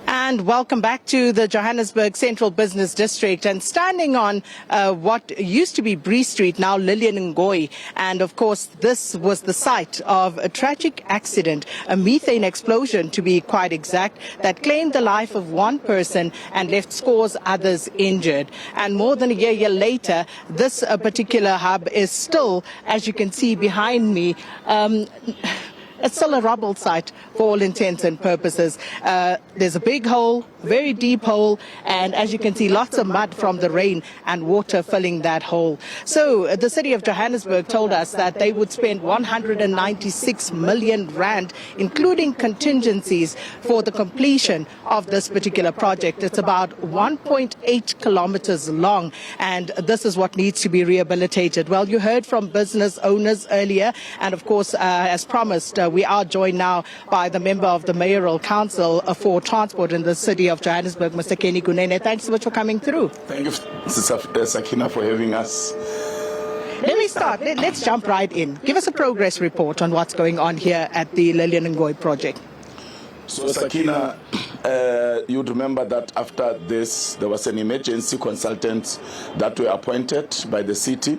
And welcome back to the Johannesburg Central Business District, and standing on what used to be Bree Street, now Lilian Ngoyi. And of course, this was the site of a tragic accident, a methane explosion to be quite exact, that claimed the life of one person and left scores others injured. And more than a year later, this particular hub is still, as you can see behind me, it's still a rubble site for all intents and purposes. There's a big hole, very deep hole, and as you can see, lots of mud from the rain and water filling that hole. So the City of Johannesburg told us that they would spend 196 million rand, including contingencies, for the completion of this particular project. It's about 1.8 kilometers long, and this is what needs to be rehabilitated. Well, you heard from business owners earlier, and of course, as promised, we are joined now by the member of the Mayoral Council for Transport in the City of Johannesburg, Mr. Kunene. Thanks so much for coming through. Thank you, Sakina, for having us. Let me start. Let's jump right in. Give us a progress report on what's going on here at the Lilian Ngoyi project. So, Sakina, you'd remember that after this, there was an emergency consultant that were appointed by the city.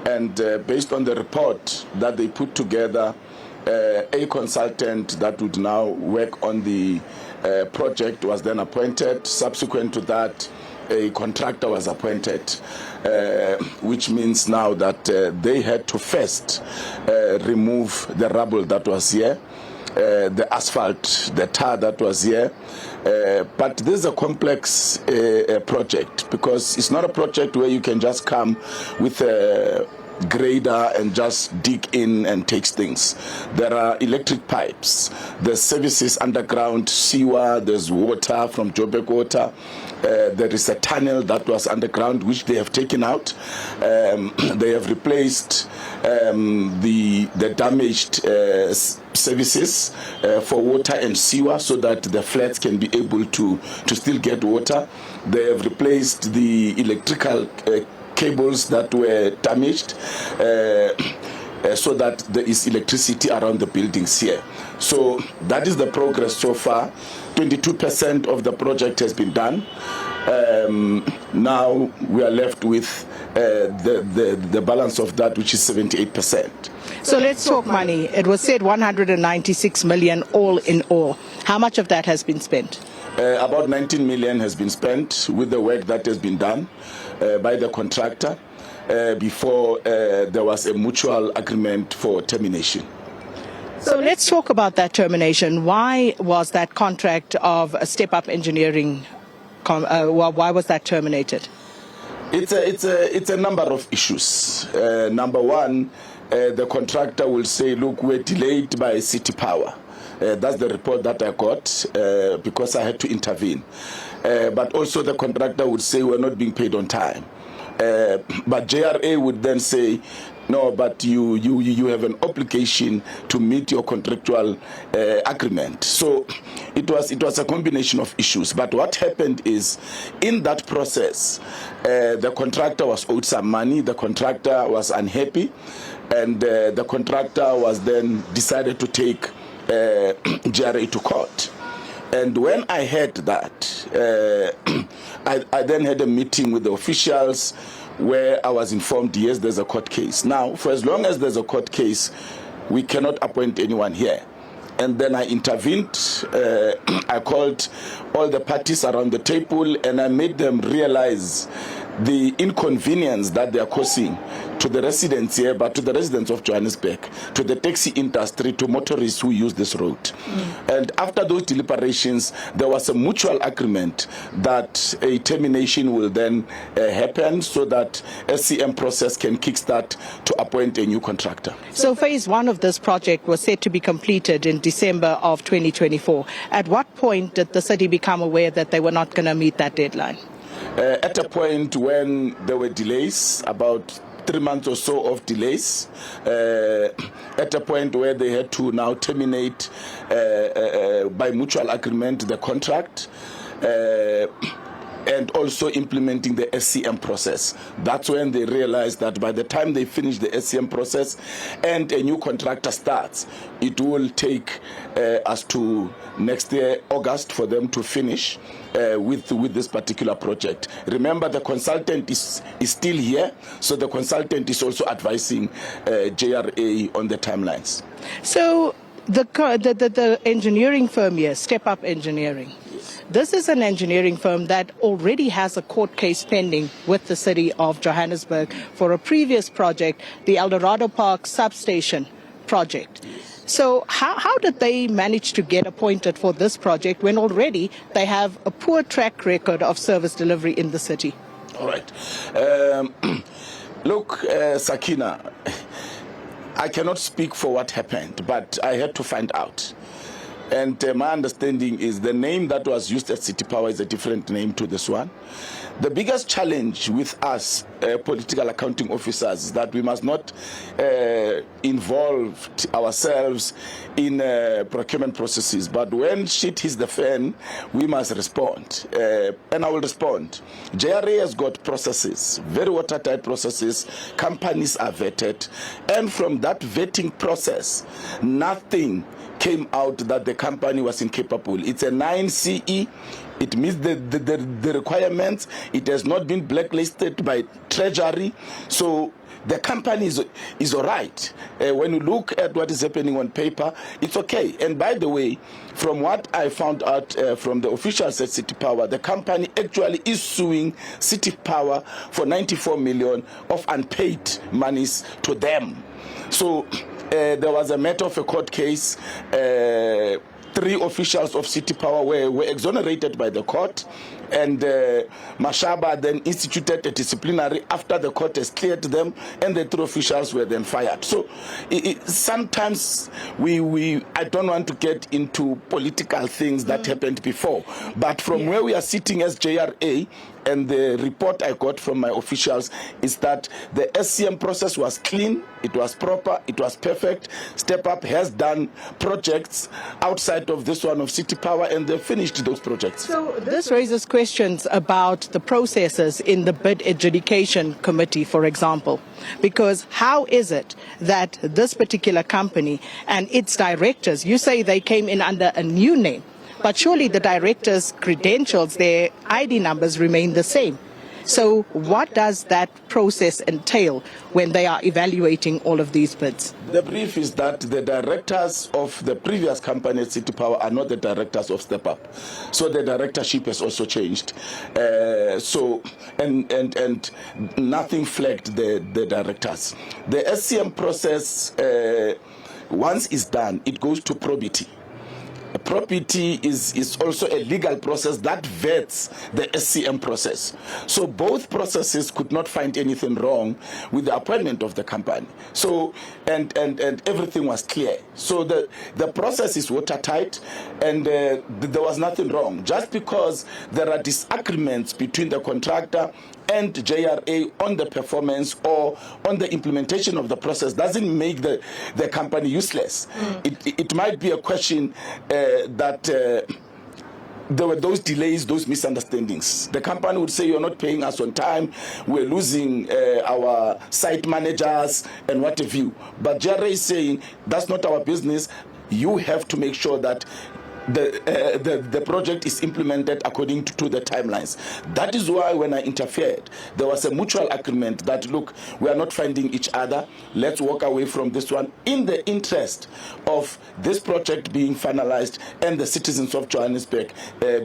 And based on the report that they put together, a consultant that would now work on the project was then appointed. Subsequent to that, a contractor was appointed, which means now that they had to first remove the rubble that was here, the asphalt, the tar that was here. But this is a complex project, because it's not a project where you can just come with a grader and just dig in and take things. There are electric pipes, there's services underground, sewer, there's water from Joburg water. There is a tunnel that was underground which they have taken out. They have replaced the damaged services for water and sewer, so that the flats can be able to still get water. They have replaced the electrical cables that were damaged, so that there is electricity around the buildings here. So that is the progress so far. 22% of the project has been done. Now we are left with the balance of that, which is 78%. So let's talk money. It was said 196 million all in all. How much of that has been spent? About 19 million has been spent with the work that has been done by the contractor before there was a mutual agreement for termination. So let's talk about that termination. Why was that contract of Step Up Engineering, why was that terminated? It's a number of issues. Number one, the contractor will say, look, we're delayed by city power. That's the report that I got because I had to intervene. But also the contractor would say we're not being paid on time. But JRA would then say, no, but you have an obligation to meet your contractual agreement. So it was a combination of issues. But what happened is, in that process, the contractor was owed some money. The contractor was unhappy, and the contractor was then decided to take JRA to court. And when I heard that, I then had a meeting with the officials where I was informed, yes, there's a court case. Now, for as long as there's a court case, we cannot appoint anyone here. And then I intervened. I called all the parties around the table, and I made them realize the inconvenience that they are causing to the residents here, but to the residents of Johannesburg, to the taxi industry, to motorists who use this road. And after those deliberations, there was a mutual agreement that a termination will then happen, so that SCM process can kickstart to appoint a new contractor. So phase one of this project was set to be completed in December of 2024. At what point did the city become aware that they were not going to meet that deadline? At a point when there were delays, about 3 months or so of delays, at a point where they had to now terminate by mutual agreement the contract. and also implementing the SCM process. That's when they realized that by the time they finish the SCM process and a new contractor starts, it will take us to next year, August, for them to finish with this particular project. Remember, the consultant is still here, so the consultant is also advising JRA on the timelines. So the engineering firm here, Step Up Engineering, this is an engineering firm that already has a court case pending with the City of Johannesburg for a previous project, the Eldorado Park substation project. So how did they manage to get appointed for this project when already they have a poor track record of service delivery in the city? All right. Look, Sakina, I cannot speak for what happened, but I had to find out. And my understanding is the name that was used at City Power is a different name to this one. The biggest challenge with us political accounting officers is that we must not involve ourselves in procurement processes. But when shit hits the fan, we must respond. And I will respond. JRA has got processes, very watertight processes. Companies are vetted. And from that vetting process, nothing came out that the company was incapable. It's a 9 CE. It meets the requirements. It has not been blacklisted by Treasury. So the company is all right. When you look at what is happening on paper, it's okay. And by the way, from what I found out from the officials at City Power, the company actually is suing City Power for 94 million of unpaid monies to them. So there was a matter of a court case. 3 officials of City Power were exonerated by the court, and Mashaba then instituted a disciplinary after the court has cleared them, and the 3 officials were then fired. So sometimes I don't want to get into political things that happened before, but from where we are sitting as JRA, and the report I got from my officials is that the SCM process was clean, it was proper, it was perfect. Step Up has done projects outside of this one of City Power, and they finished those projects. So this raises questions about the processes in the bid adjudication committee, for example, because how is it that this particular company and its directors, you say they came in under a new name, but surely the directors' credentials, their ID numbers remain the same. So what does that process entail when they are evaluating all of these bids? The brief is that the directors of the previous company at City Power are not the directors of Step Up. So the directorship has also changed. And nothing flagged the directors. The SCM process, once it's done, it goes to probity. Probity is also a legal process that vets the SCM process. So both processes could not find anything wrong with the appointment of the company. So and everything was clear. So the process is watertight, and there was nothing wrong. Just because there are disagreements between the contractor and JRA on the performance or on the implementation of the process doesn't make the company useless. It might be a question that there were those delays, those misunderstandings. The company would say, you're not paying us on time, we're losing our site managers and what have you. But JRA is saying, that's not our business. You have to make sure that the project is implemented according to the timelines. That is why when I interfered, there was a mutual agreement that, look, we are not finding each other. Let's walk away from this one in the interest of this project being finalized and the citizens of Johannesburg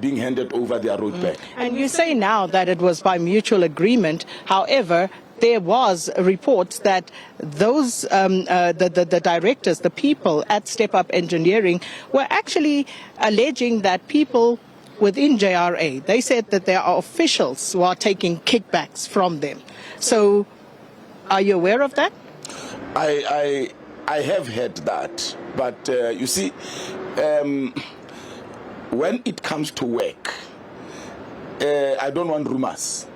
being handed over their road back. And you say now that it was by mutual agreement. However, there was reports that those the directors, the people at Step Up Engineering, were actually alleging that people within JRA, they said that there are officials who are taking kickbacks from them. So, are you aware of that? I have heard that, but you see, when it comes to work, I don't want rumors.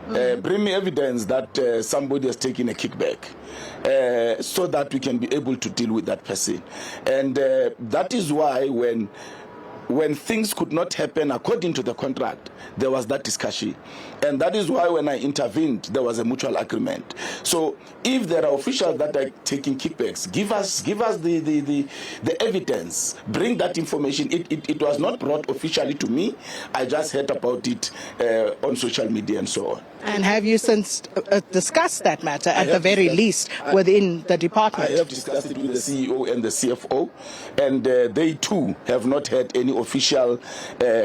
Bring me evidence that somebody has taken a kickback so that we can be able to deal with that person. And that is why when when things could not happen according to the contract, there was that discussion. And that is why when I intervened, there was a mutual agreement. So if there are officials that are taking kickbacks, give us the evidence, bring that information. It was not brought officially to me. I just heard about it on social media and so on. And have you since discussed that matter, at the very least, within the department? I have discussed it with the CEO and the CFO, and they too have not had any official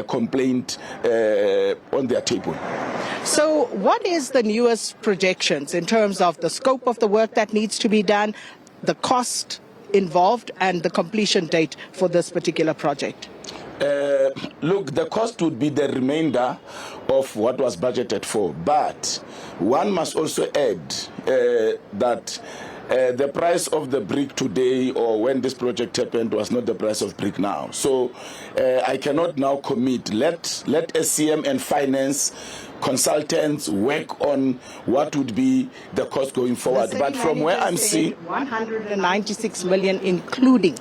complaint on their table. So what is the newest projections in terms of the scope of the work that needs to be done, the cost involved, and the completion date for this particular project? Look, the cost would be the remainder of what was budgeted for, but one must also add that the price of the brick today or when this project happened was not the price of brick now. So I cannot now commit. Let SCM and finance consultants work on what would be the cost going forward. But from where I'm seeing 196 million including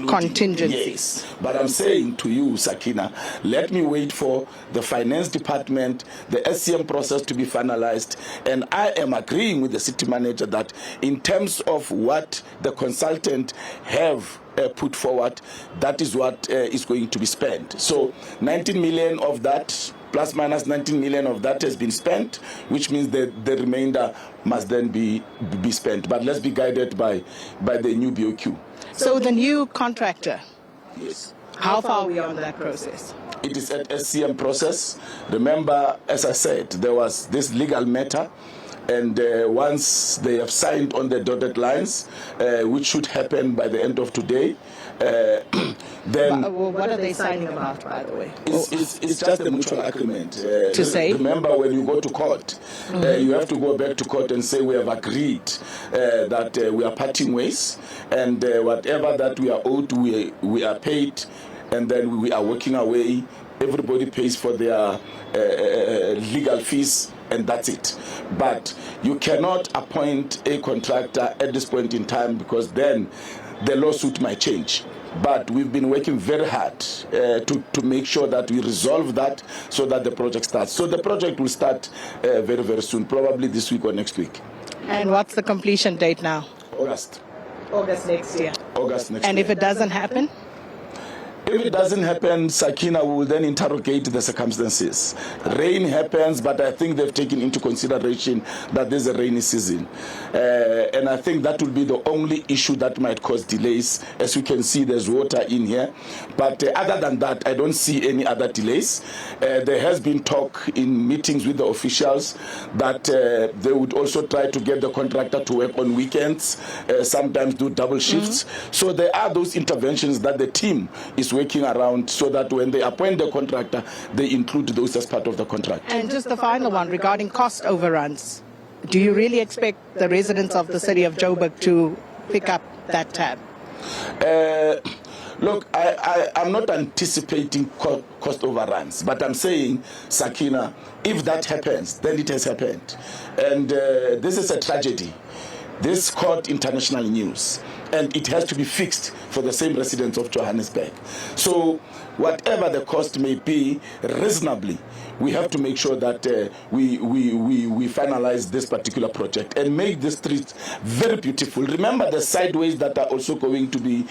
contingencies. Yes. But I'm saying to you, Sakina, let me wait for the finance department, the SCM process to be finalized. And I am agreeing with the city manager that in terms of what the consultant have put forward, that is what is going to be spent. So 19 million of that, plus minus 19 million of that has been spent, which means the remainder must then be spent. But let's be guided by the new BOQ. So the new contractor, yes. How far are we on that process? It is at SCM process. Remember, as I said, there was this legal matter. And once they have signed on the dotted lines, which should happen by the end of today, then... What are they signing about, by the way? It's just a mutual agreement. To say? Remember, when you go to court, you have to go back to court and say we have agreed that we are parting ways, and whatever that we are owed, we are paid, and then we are working away. Everybody pays for their legal fees, and that's it. But you cannot appoint a contractor at this point in time because then the lawsuit might change. But we've been working very hard to make sure that we resolve that so that the project starts. So the project will start very, very soon, probably this week or next week. And what's the completion date now? August. August next year. August next year. And if it doesn't happen? If it doesn't happen, Sakina will then interrogate the circumstances. Rain happens, but I think they've taken into consideration that there's a rainy season. And I think that will be the only issue that might cause delays. As you can see, there's water in here. But other than that, I don't see any other delays. There has been talk in meetings with the officials that they would also try to get the contractor to work on weekends, sometimes do double shifts. So there are those interventions that the team is working around so that when they appoint the contractor, they include those as part of the contract. And just the final one regarding cost overruns. Do you really expect the residents of the city of Joburg to pick up that tab? Look, I'm not anticipating cost overruns, but I'm saying, Sakina, if that happens, then it has happened. And this is a tragedy. This caught international news, and it has to be fixed for the same residents of Johannesburg. So whatever the cost may be, reasonably, we have to make sure that we finalize this particular project and make the streets very beautiful. Remember the sideways that are also going to be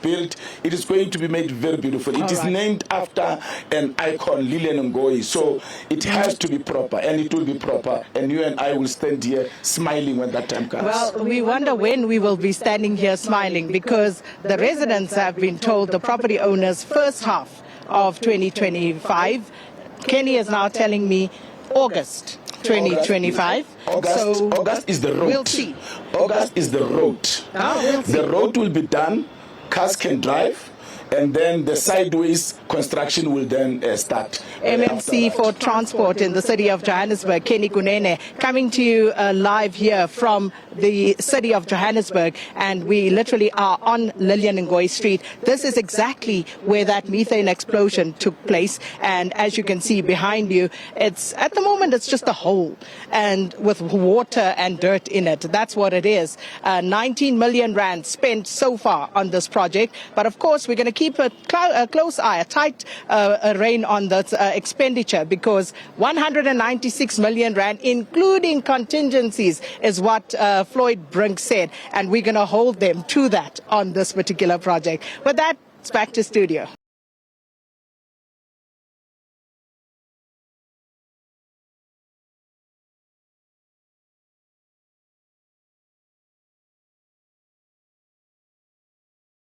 built. It is going to be made very beautiful. It is named after an icon, Lilian Ngoyi. So it has to be proper, and it will be proper. And you and I will stand here smiling when that time comes. Well, we wonder when we will be standing here smiling, because the residents have been told, the property owners, first half of 2025. Kenny is now telling me August 2025. August is the road. We'll see. August is the road. We'll see. The road will be done. Cars can drive. And then the sideways construction will then start. MMC for Transport in the City of Johannesburg, Kenny Kunene, coming to you live here from the City of Johannesburg, and we literally are on Lilian Ngoyi Street. This is exactly where that methane explosion took place, and as you can see behind you, it's at the moment it's just a hole, and with water and dirt in it. That's what it is. 19 million rand spent so far on this project, but of course we're going to keep a close eye, a tight rein on this expenditure, because 196 million rand, including contingencies, is what Floyd Brink said, and we're going to hold them to that on this particular project. With that, it's back to studio.